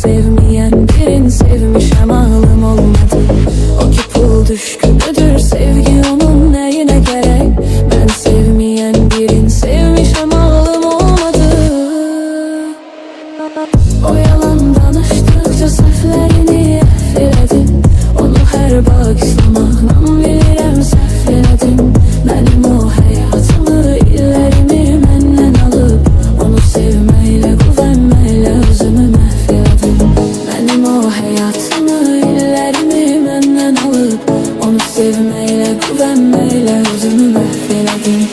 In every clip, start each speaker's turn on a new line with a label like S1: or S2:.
S1: sevmeyen birini sevmişem, ağlım olmadı. O ki pul düşkünüdür, sevgi onun neyine gerek? Ben sevmeyen birini sevmişem, ağlım olmadı. O yalan danıştıkça səhvlərini əfv elədim. Onu hər bağışlamaqla bilirəm səhv elədim. Mənim o həyatımı, illərimi məndən alıb, onu sevməklə, güvənməklə özümü məhv elədim. Mənim o həyatımı, illərimi məndən alıb, onu sevməklə, güvənməklə özümü məhv elədim.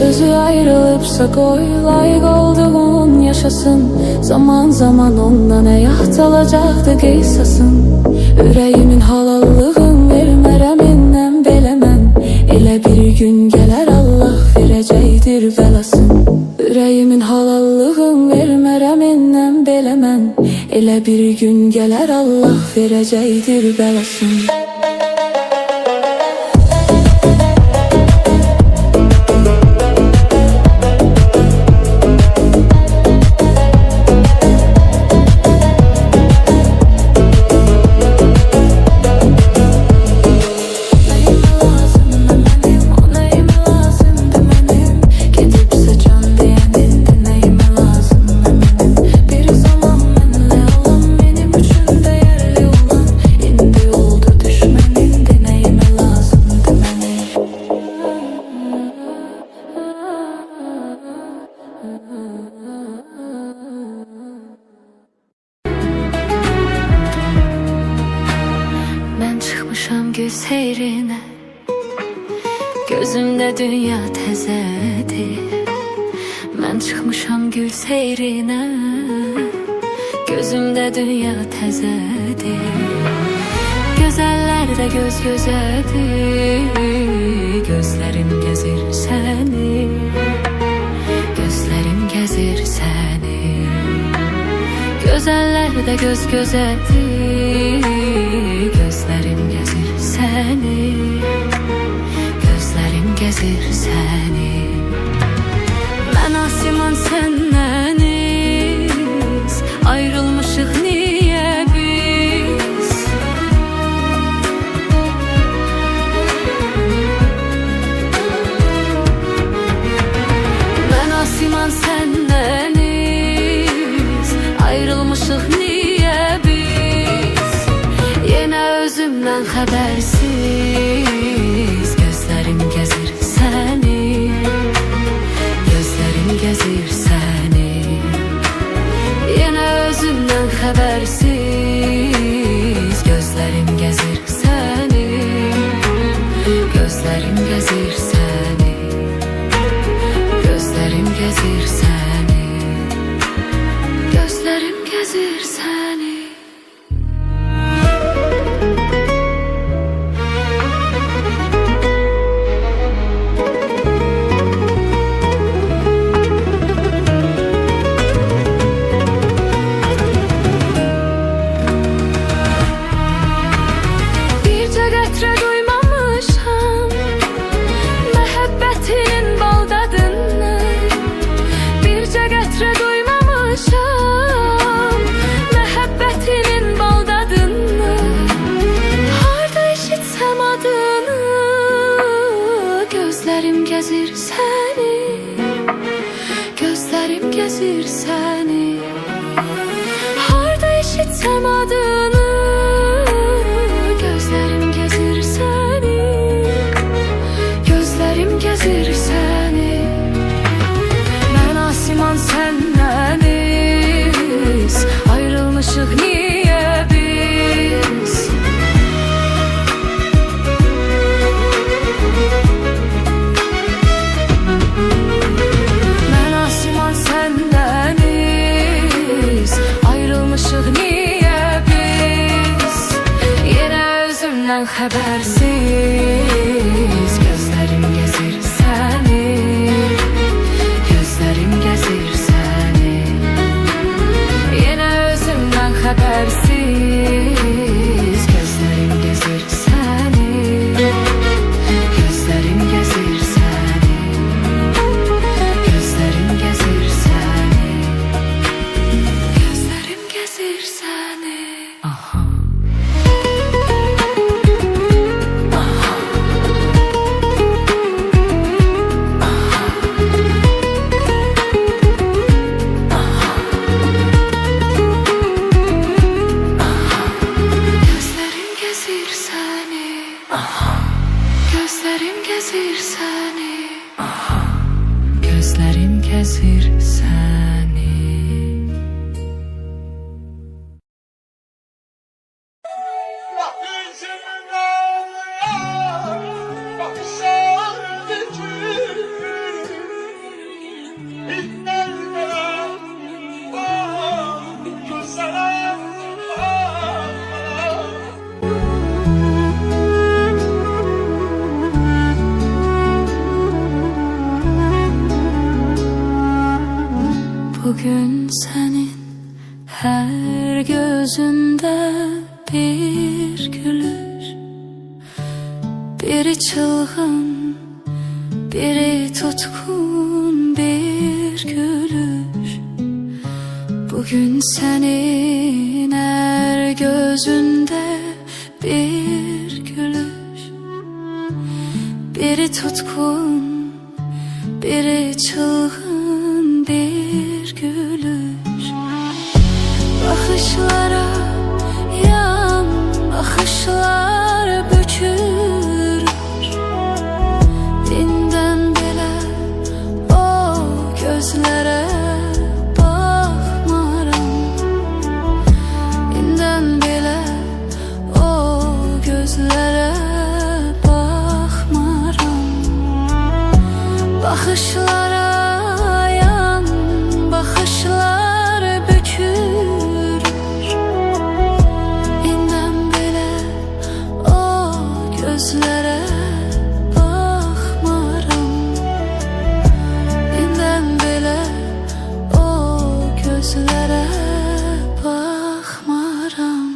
S1: Özü ayrılıbsa qoy, layiq olduğun yaşasın. Zaman zaman ondan həyat alacaqdı qeysasın. Ürəyimin halallığın vermərəm indən belə mən. Elə bir gün gələr Allah verəcəkdir bəlasın. Ürəyimin halallığın vermərəm indən belə mən. Elə bir gün gələr Allah verəcəkdir bəlasın.
S2: Ben çıkmışam gül seyrine, gözümde dünya təzədir. Ben çıkmışam gül seyrine, gözümde dünya təzədir. Gözəller de göz gözədir, gözlerim gezir səni, gözlerim gezir səni. Gözəller de göz gözədir, gözlerim gezir səni, gözlerim gezir səni. Mən asiman səndəniz, ayrılmışıq niyə biz? Mən asiman səndəniz, ayrılmışıq niyə biz? Yenə özümdən xəbərsiz, gözlərim gəzir səni, gözlərim gəzir səni. Yenə özümdən xəbərsiz, gözlərim gəzir səni, gözlərim gəzir səni, gözlərim gəzir səni, gözlərim gəzir səni. Gözlerim gezir səni, gözlerim gezir səni. Harda eşitsəm adını, gözlerim gezir səni, gözlerim gezir səni. Mən asiman səndəniz, ayrılmışıq niyə biz? Xəbərsiz, gözlərim gəzir səni, gözlərim gəzir səni. Yenə
S1: Bugün senin her gözünde bir gülüş, biri çılgın, biri tutkun bir gülüş. Bugün senin her gözünde bir gülüş, biri tutkun, biri çılgın bir gülüş. Bakışlara yan, bakışlar bükülür. Dinden bile o gözlere bakmaram. Dinden bile o gözlere bakmaram. Bakışlara yan, bakışlar bükülür. İnden bile o gözlere bakmaram. İnden bile o gözlere bakmaram.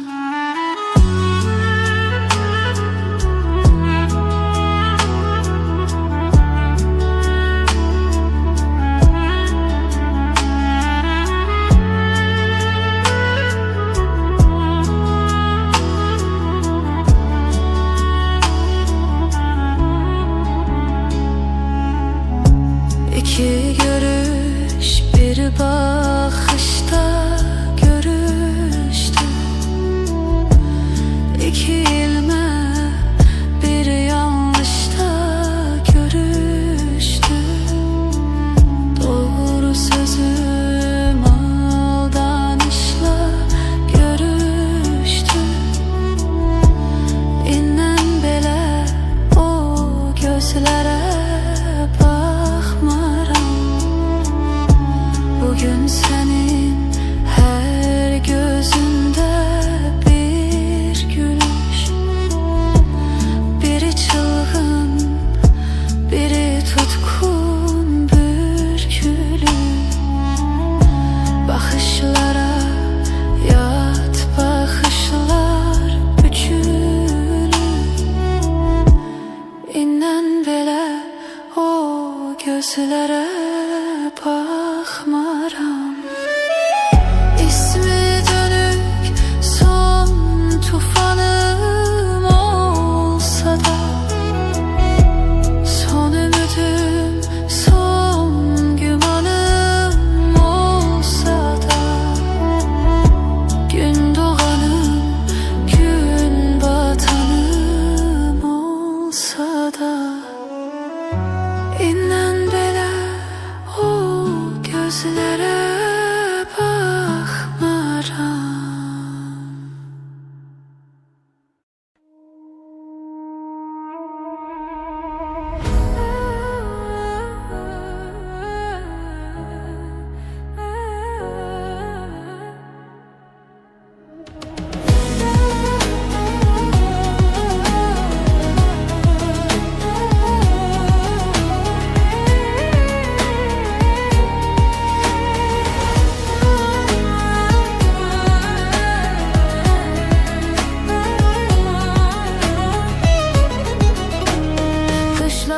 S1: İki görüş bir bakışta görüştü. İki ilme bir yanlışta görüştü. Doğru sözüm aldanışla görüştü. İnnen bile o gözlere bugün senin her gözünde bir gülüş, biri çılgın, biri tutkun bürkülü. Bakışlara yat, bakışlar bükülü. İnnen bile o gözlere bakmaram. İsmi dönük son tufanım olsa da, son ümidim, son gümanım olsa da, gün doğanım, gün batanım olsa da, innen bile o gözlere bakmaram.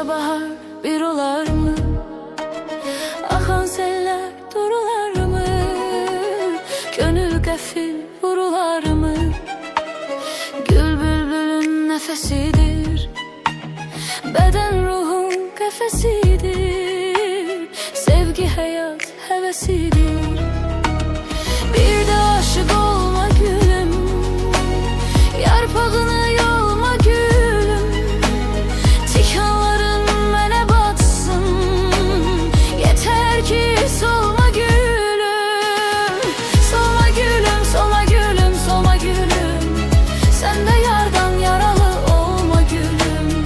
S1: Bahar bir olar mı? Akan seller durular mı? Gönül gafil vurular mı? Gül bülbülün nefesidir, beden ruhun kafesidir. Sevgi hayat hevesidir. Bir de aşık olma gülüm, yarpağını yolma gülüm. Tikanların mene batsın, yeter ki solma gülüm. Solma gülüm, solma gülüm, solma gülüm. Sen de yardan yaralı olma gülüm.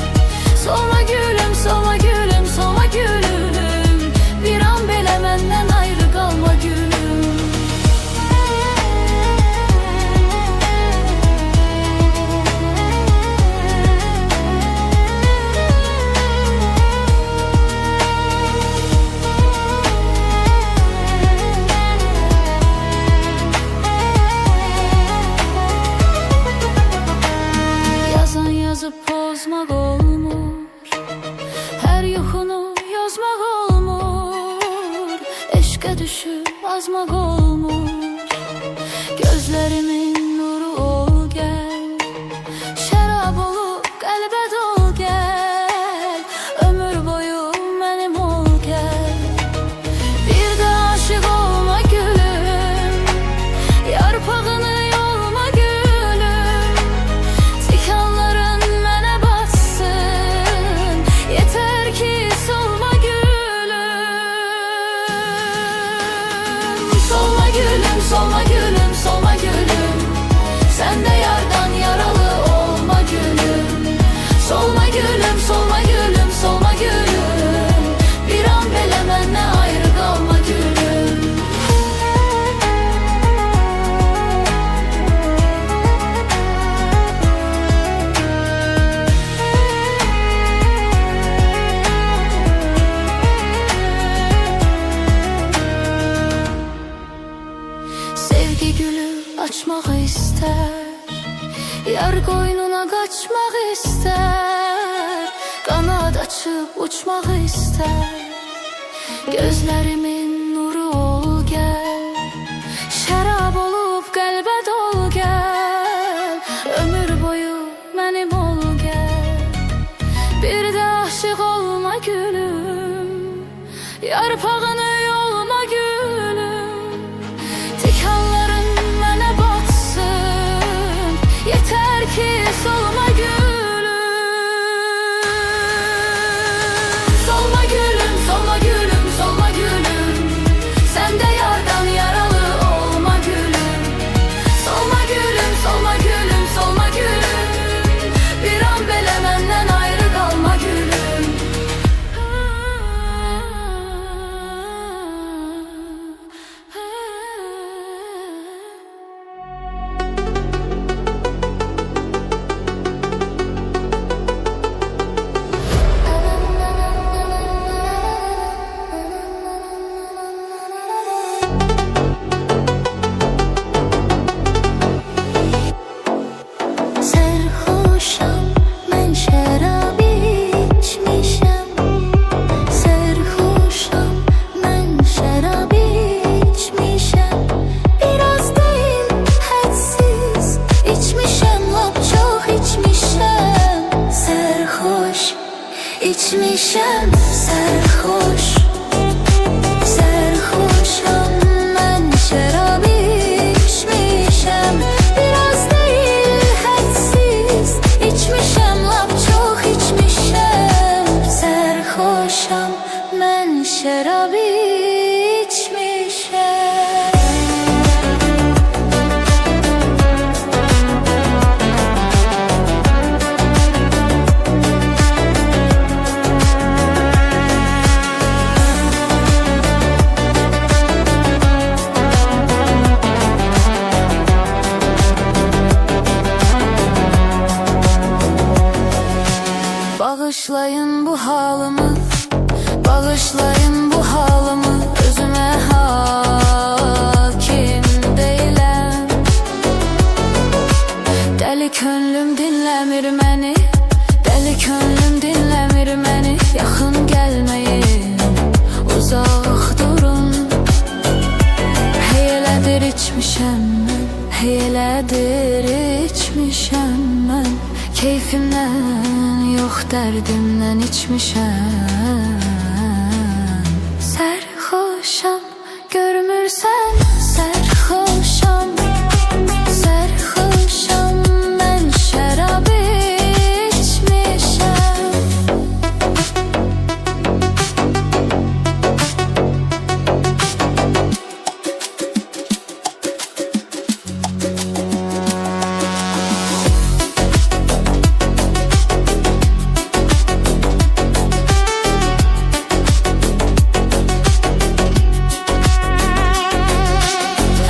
S1: Solma gülüm, solma gülüm, solma gülüm. Bir an bile benden ayrı kalma gülüm. olmuş. Gözlerimin nuru ol gel, şərab olup qəlbə dol gel, ömür boyu mənim ol gel. Bir də aşık olma gülüm, yarpağını yolma gülüm. Tikanların mənə batsın, yeter ki solma gülüm. Solma gülüm, solma gülüm, solma gülüm. Sen de yardan yaralı olma gülüm. Solma gülüm, solma gülüm, solma gülüm. Bir an belə məndən ayrı qalma gülüm. Sevgi gülü açmaq istər, yar qoynuna qaçmaq istər, qanad açıb uçmaq istər. Gözlərimin nuru ol gəl, şərab olub qəlbə dol gəl, ömür boyu mənim ol gəl. Bir də aşık olma gülüm, yarpağını yolma gülüm. Tikanların mənə batsın, yeter ki solma gülüm. Solma gülüm, solma gülüm, solma gülüm. Sen de yardan yaralı olma gülüm. Solma gülüm, solma gülüm, solma gülüm. Bir an belə məndən ayrı qalma gülüm.
S3: Sərxoşam, mən şərab içmişəm. Sərxoşam, mən şərab içmişəm. Biraz deyil, hədsiz içmişəm, lap çox içmişəm. Sərxoş içmişəm, sərxoş. Sərxoşam, mən şərab içmişəm. Biraz deyil, hədsiz içmişəm, lap çox içmişəm. Sərxoşam, mən şərab içmişəm.
S1: Bağışlayın bu halımı, bağışlayın bu halımı. Özüme hakim değilim. Deli könlüm dinlemir məni, deli könlüm dinlemir məni. Yaxın gəlməyin, uzaq durun. Heylədir içmişəm mən, heylədir içmişəm mən. Keyfimdən yox, dərdimdən içmişəm. Sərxoşam, görmürsən, sərxoşam. Sərxoşam, mən şərab içmişəm.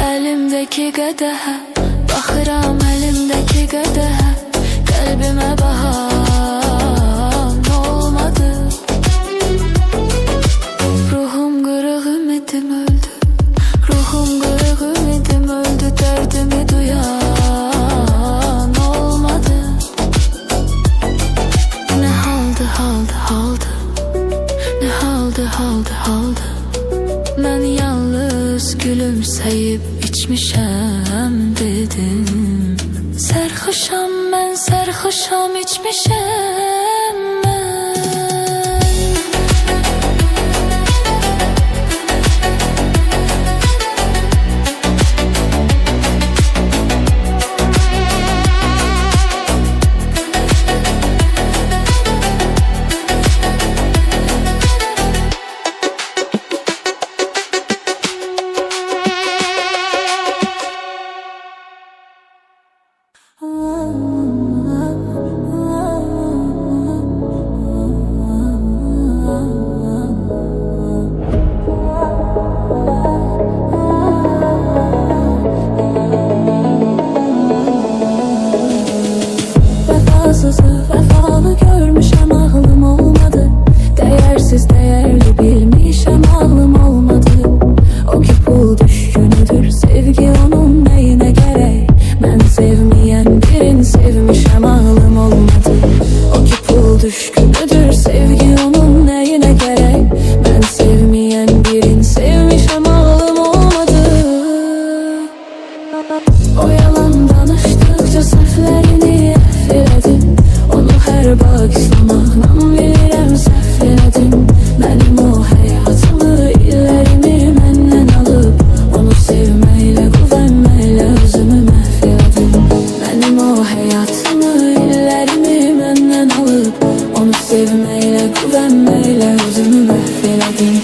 S1: Əlimdəki qədəhə baxıram, əlimdəki qədəhə. Qəlbimə bahan olmadı. Ruhum qırıq, ümidim öldü. Ruhum qırıq, ümidim öldü. Dərdimi duyan olmadı. Nə haldı, haldı, haldı. Nə haldı, haldı, haldı. Mən yalnız gülümsəyib içmişəm dedim. Sərxoşam mən, sərxoşam içmişəm mən. Vefasızı vefalı görmüşəm, ağlım olmadı. Değersiz değerli bilmişəm, ağlım olmadı. O ki pul düşkünüdür, sevgi onun neyine gerek? Ben sevmeyen birini sevmişəm, ağlım olmadı. O ki pul düşkünüdür, sevgi onun neyine gerek? Ben sevmeyen birini sevmişəm, ağlım olmadı. O yalan danıştıkça səhvlərini əfv elədim. Onu hər bağışlamaqla bilirəm səhv elədim. Mənim o həyatımı, illərimi məndən alıb, onu sevməklə, güvənməklə özümü məhv elədim. Mənim o həyatımı, illərimi məndən alıb, onu sevməklə, güvənməklə özümü məhv elədim.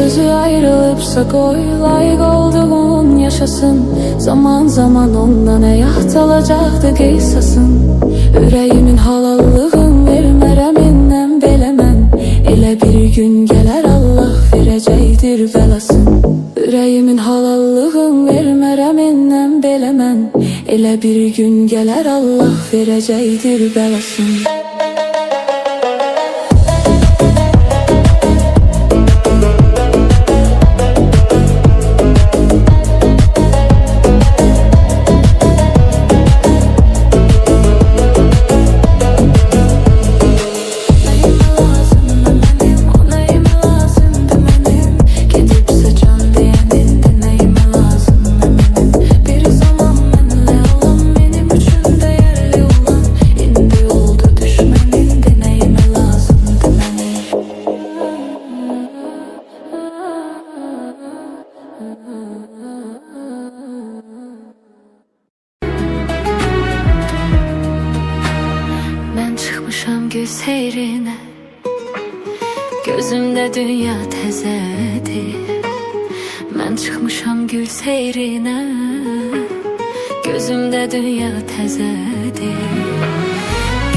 S1: Özü ayrılıpsa koy, layık olduğun yaşasın. Zaman zaman ondan həyat alacaqdı qeysasın. Ürəyimin halallığın vermərəm indən belə mən. Elə bir gün gələr Allah verəcəkdir bəlasın. Ürəyimin halallığın vermərəm indən belə mən. Elə bir gün gələr Allah verəcəkdir bəlasın.
S2: Ben çıkmışam göz seyrine, gözümde dünya təzədir. Ben çıkmışam gül seyrine, gözümde dünya təzədir.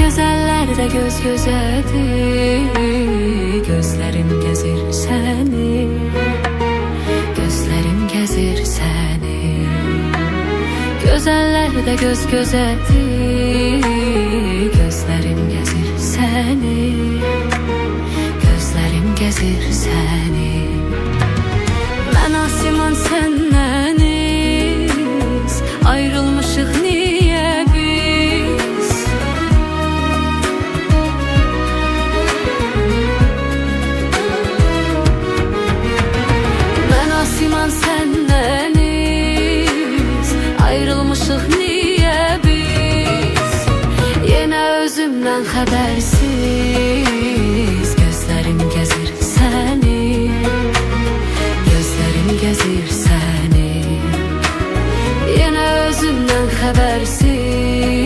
S2: Gözəller de göz gözədir, gözlerim gezir səni, gözlerim gezir səni. Gözəller de göz gözədir, gözlerim gezir səni, gözlerim gezir səni. Mən asiman səndəniz, ayrılmışıq niyə biz? Mən asiman səndəniz, ayrılmışıq niyə biz? Yenə özümdən xəbərsiz, gözlərim gəzir səni, gözlərim gəzir səni. Yenə özümdən xəbərsiz,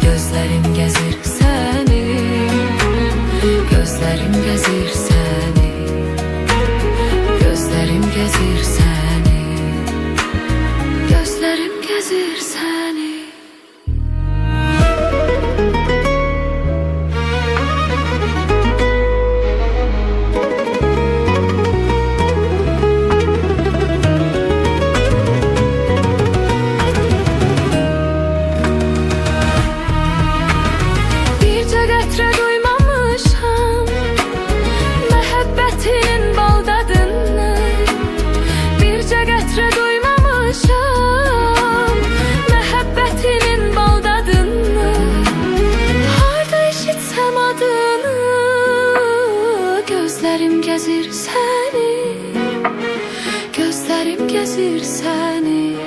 S2: gözlərim gəzir səni, gözlərim gəzir səni, gözlərim gəzir səni, gözlərim gəzir səni.
S1: gəzir səni.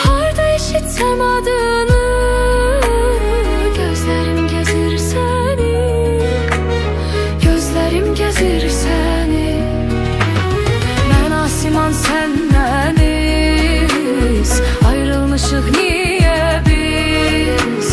S1: Harda eşitsəm adını, gözlərim gəzir səni. Gözlərim gəzir səni. Mən asiman sən məniz, ayrılmışıq niyə biz?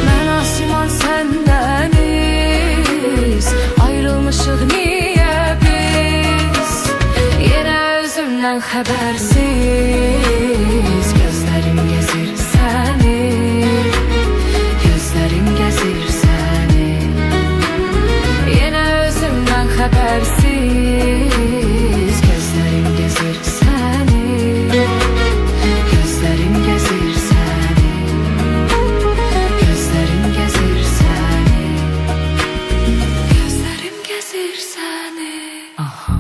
S1: Mən asiman sən məniz, ayrılmışıq niyə biz? Yenə özümdən xəbərsiz, gözlərim gəzir səni. Gözlərim gəzir səni. Yenə özümdən xəbərsiz, gözlərim gəzir səni. Gözlərim gəzir səni. Gözlərim gəzir səni. Gözlərim gəzir səni. Aha.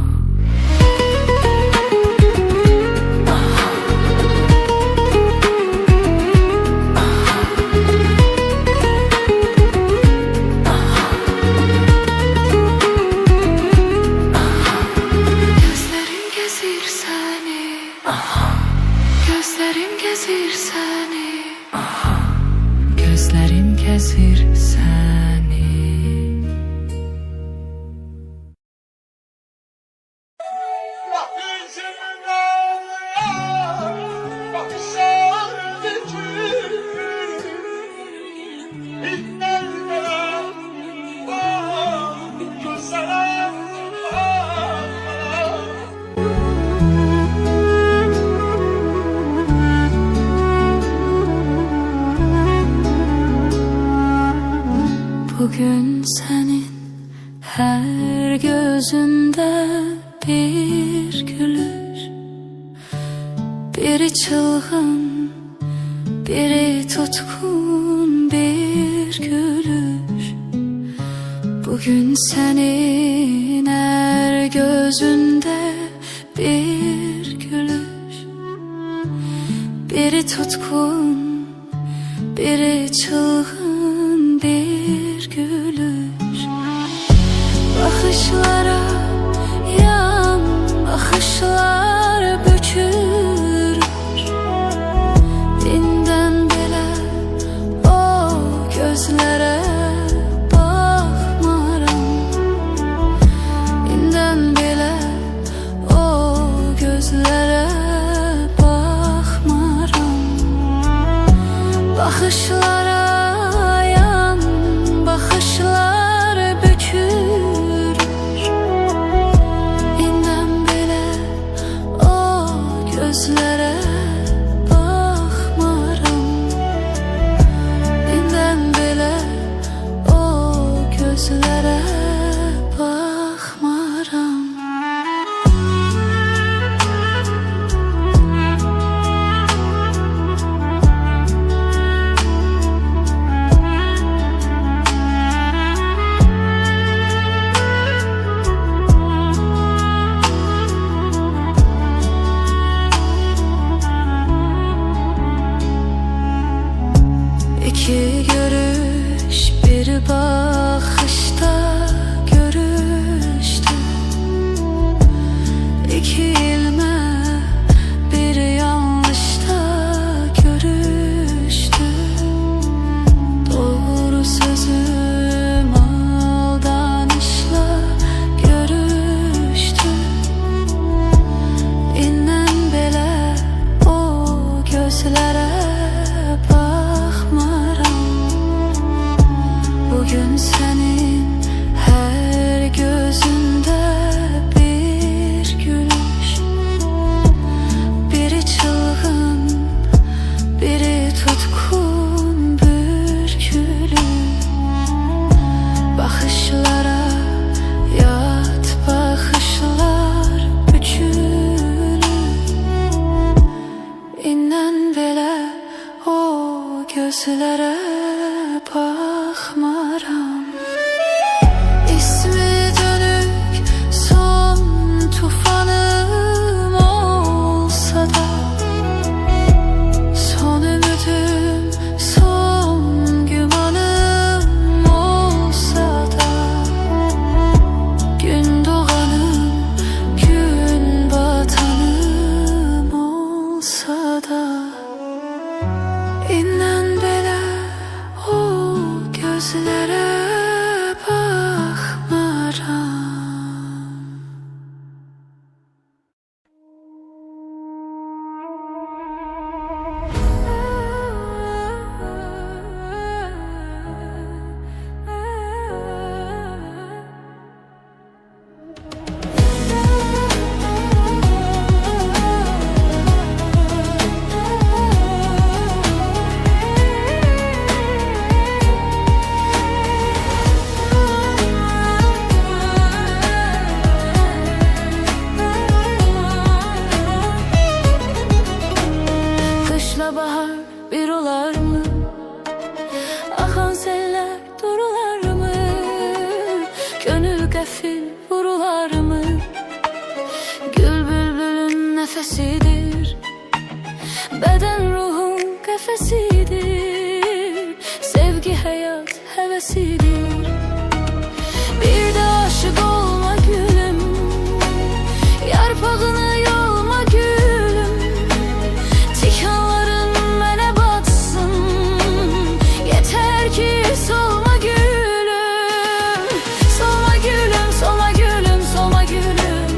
S1: Gözlərim gəzir səni. Gözlərim gəzir səni. Gözlərim gəzir səni. Bugün senin her gözünde bir gülüş, biri çılgın, biri tutkun bir gülüş. Bugün senin her gözünde bir gülüş, biri tutkun, biri çılgın bir gülüş. Bakışlara yan, bakışlar bökür. Dindən belə o gözlərə baxmaram. Dindən belə o gözlərə baxmaram. Bakışlara yan, bakışlar bökür. İndən belə o gözlərə baxmaram. İndən belə o gözlərə baxmaram. İki görüş bir bakışta görüştü. İki ilme bir yanlışta görüştü. Doğru sözüm aldanışla görüştü. İndən belə o gözlərə baxmaram. Bugün senin her gözünde bir gülüş, biri çılgın, biri tutkun bürkülü. Bakışlara yat, bakışlar bükülü. İndən belə o gözlərə baxmaram. gözlərə baxmaram. Kışla bahar bir olar mı? Akan seller durular mı? Gönül qəfil vurular mı? Gül bülbülün nefesidir, beden ruhun kefesidir. Sevgi hayat hevesidir. Bir de aşık olma gülüm, yarpağını yolma gülüm. Tikanların mene batsın, yeter ki solma gülüm. Solma gülüm, solma gülüm, solma gülüm.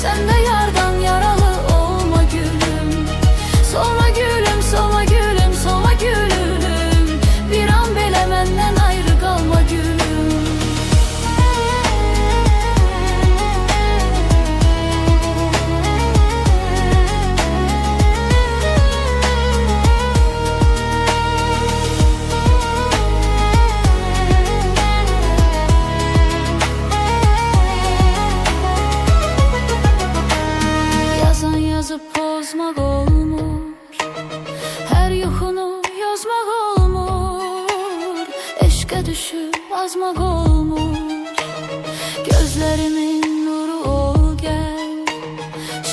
S1: Sen de yardan yaralı olma gülüm. Solma gülüm, solma gülüm, solma gülüm. Bir an belə məndən ayrı qalma gülüm. Yazan yazıp pozmaq olmur, her yuxunu yazmaq olmur. Eşqə düşüb azmaq olmur. Gözlərimin nuru ol gəl,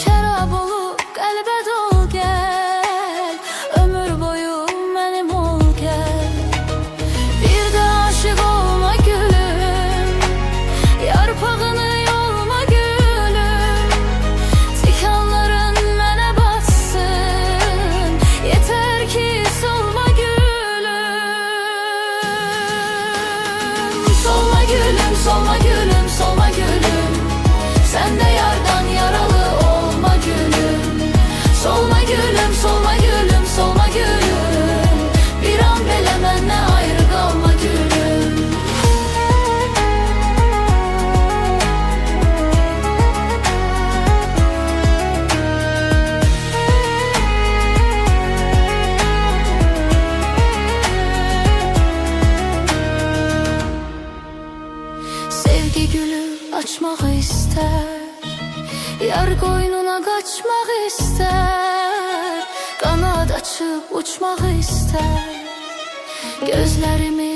S1: şərab olub qəlbə dol gəl. Ömür boyu mənim ol gəl. Bir də aşık olma gülüm, yarpağını yolma gülüm. Tikanların mənə batsın, yeter ki solma gülüm. Solma gülüm, solma gülüm, solma gülüm. Sen de yardan yaralı olma gülüm. Solma gülüm, solma gülüm, solma gülüm. Bir an belə məndən ayrı qalma gülüm. Sevgi gülü açmaq istər, yar qoynuna qaçmaq istər. Qanad açıb uçmaq istər. Gözlərimi